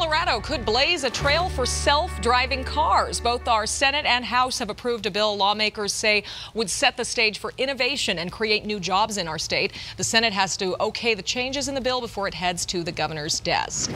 Colorado could blaze a trail for self-driving cars. Both our Senate and House have approved a bill lawmakers say would set the stage for innovation and create new jobs in our state. The Senate has to okay the changes in the bill before it heads to the governor's desk.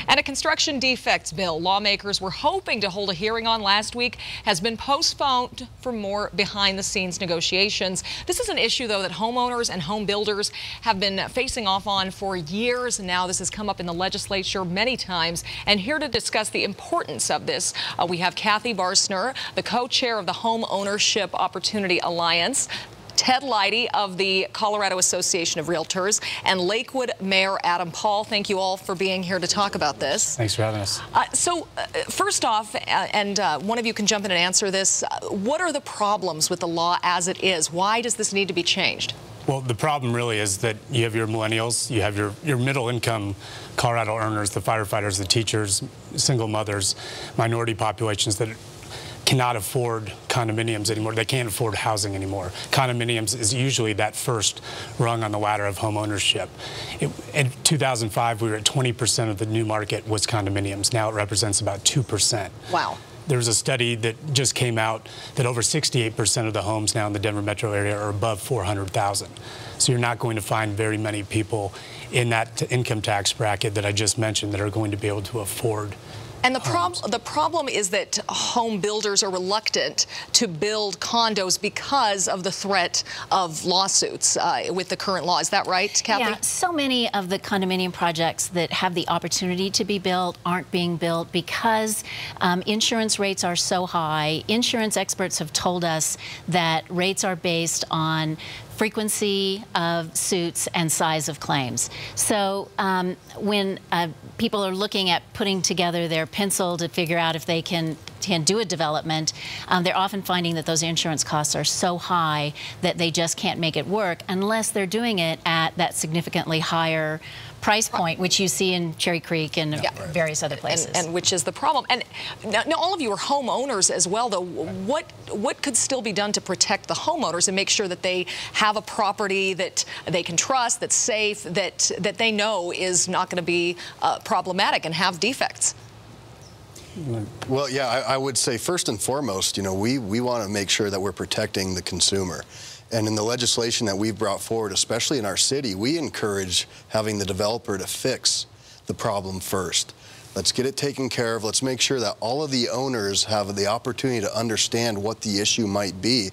And a construction defects bill lawmakers were hoping to hold a hearing on last week has been postponed for more behind-the-scenes negotiations. This is an issue, though, that homeowners and home builders have been facing off on for years now. This has come up in the legislature many times. And here to discuss the importance of this, we have Kathy Barsner, the co-chair of the Home Ownership Opportunity Alliance, Ted Leidy of the Colorado Association of Realtors, and Lakewood Mayor Adam Paul. Thank you all for being here to talk about this. Thanks for having us. First off, and one of you can jump in and answer this, what are the problems with the law as it is? Why does this need to be changed? Well, the problem really is that you have your millennials, you have your middle-income Colorado earners, the firefighters, the teachers, single mothers, minority populations that cannot afford condominiums anymore. They can't afford housing anymore. Condominiums is usually that first rung on the ladder of home ownership. In 2005, we were at 20% of the new market was condominiums. Now it represents about 2%. Wow. There's a study that just came out that over 68% of the homes now in the Denver metro area are above $400,000. So you're not going to find very many people in that income tax bracket that I just mentioned that are going to be able to afford. And the problem is that home builders are reluctant to build condos because of the threat of lawsuits with the current law. Is that right, Kathy? Yeah, so many of the condominium projects that have the opportunity to be built aren't being built because insurance rates are so high. Insurance experts have told us that rates are based on frequency of suits and size of claims. So when people are looking at putting together their pencil to figure out if they can do a development, they're often finding that those insurance costs are so high that they just can't make it work unless they're doing it at that significantly higher price point, which you see in Cherry Creek and various other places. And which is the problem. And now all of you are homeowners as well, though. What could still be done to protect the homeowners and make sure that they have a property that they can trust, that's safe, that they know is not going to be problematic and have defects? Well, yeah, I would say first and foremost, you know, we want to make sure that we're protecting the consumer. And in the legislation that we've brought forward, especially in our city, we encourage having the developer to fix the problem first. Let's get it taken care of. Let's make sure that all of the owners have the opportunity to understand what the issue might be.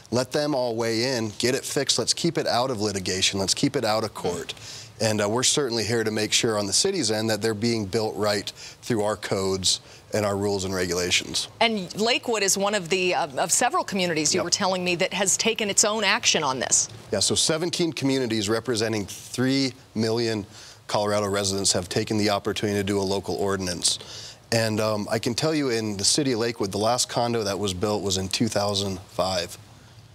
Let them all weigh in, get it fixed. Let's keep it out of litigation. Let's keep it out of court. And we're certainly here to make sure on the city's end that they're being built right through our codes and our rules and regulations. And Lakewood is one of the of several communities you were telling me that has taken its own action on this. Yeah, so 17 communities representing 3 million Colorado residents have taken the opportunity to do a local ordinance. And I can tell you in the city of Lakewood, the last condo that was built was in 2005.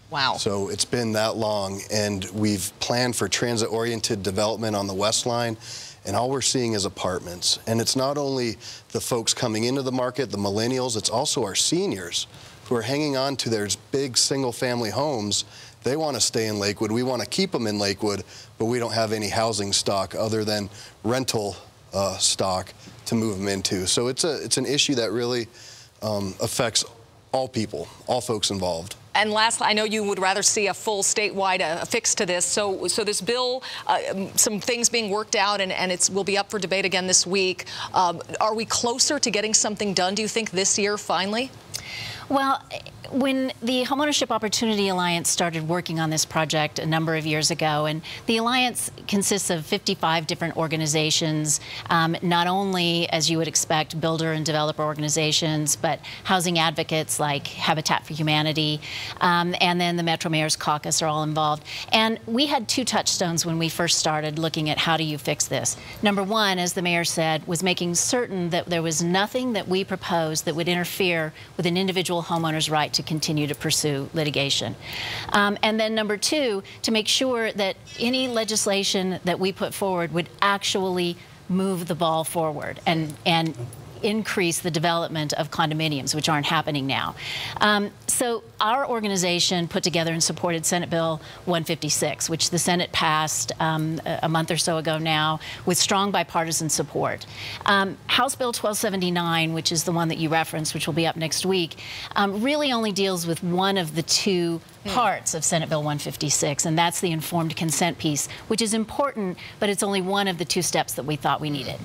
Wow. So it's been that long, and we've planned for transit-oriented development on the West Line, and all we're seeing is apartments. And it's not only the folks coming into the market, the millennials, it's also our seniors who are hanging on to their big single-family homes. They want to stay in Lakewood. We want to keep them in Lakewood, but we don't have any housing stock other than rental stock to move them into. So it's an issue that really affects all people, all folks involved. And lastly, I know you would rather see a full statewide fix to this. So this bill, some things being worked out, and it will be up for debate again this week. Are we closer to getting something done, do you think, this year finally? Well, when the Homeownership Opportunity Alliance started working on this project a number of years ago, and the Alliance consists of 55 different organizations, not only, as you would expect, builder and developer organizations, but housing advocates like Habitat for Humanity, and then the Metro Mayor's Caucus are all involved. And we had two touchstones when we first started looking at how do you fix this. Number one, as the mayor said, was making certain that there was nothing that we proposed that would interfere with an individual homeowner's right to continue to pursue litigation. And then number two, to make sure that any legislation that we put forward would actually move the ball forward and increase the development of condominiums, which aren't happening now. So our organization put together and supported Senate Bill 156, which the Senate passed a month or so ago now with strong bipartisan support. House Bill 1279, which is the one that you referenced, which will be up next week, really only deals with one of the two parts of Senate Bill 156, and that's the informed consent piece, which is important, but it's only one of the two steps that we thought we needed.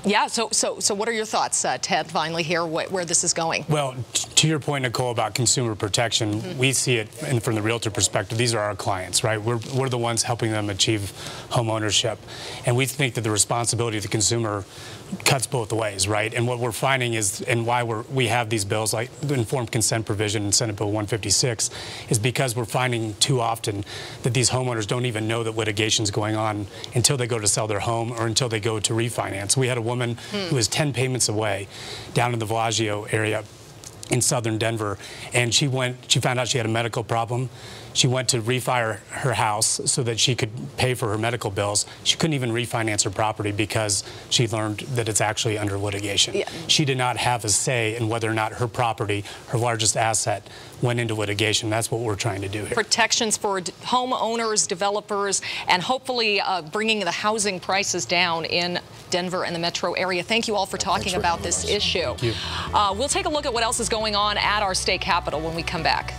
Yeah, so what are your thoughts, Ted, finally here, where this is going? Well, to your point, Nicole, about consumer protection, we see it from the realtor perspective. These are our clients, right? We're the ones helping them achieve home ownership. And we think that the responsibility of the consumer cuts both ways, right? And what we're finding is, and why we have these bills like the informed consent provision in Senate Bill 156, is because we're finding too often that these homeowners don't even know that litigation is going on until they go to sell their home or until they go to refinance. We had a woman who was 10 payments away down in the Bellagio area in southern Denver, and she found out she had a medical problem. She went to refi her house so that she could pay for her medical bills. She couldn't even refinance her property because she learned that it's actually under litigation. Yeah. She did not have a say in whether or not her property, her largest asset, went into litigation. That's what we're trying to do here. Protections for homeowners, developers, and hopefully bringing the housing prices down in Denver and the metro area. Thank you all for talking about this issue. Thank you. We'll take a look at what else is going on at our state capitol when we come back.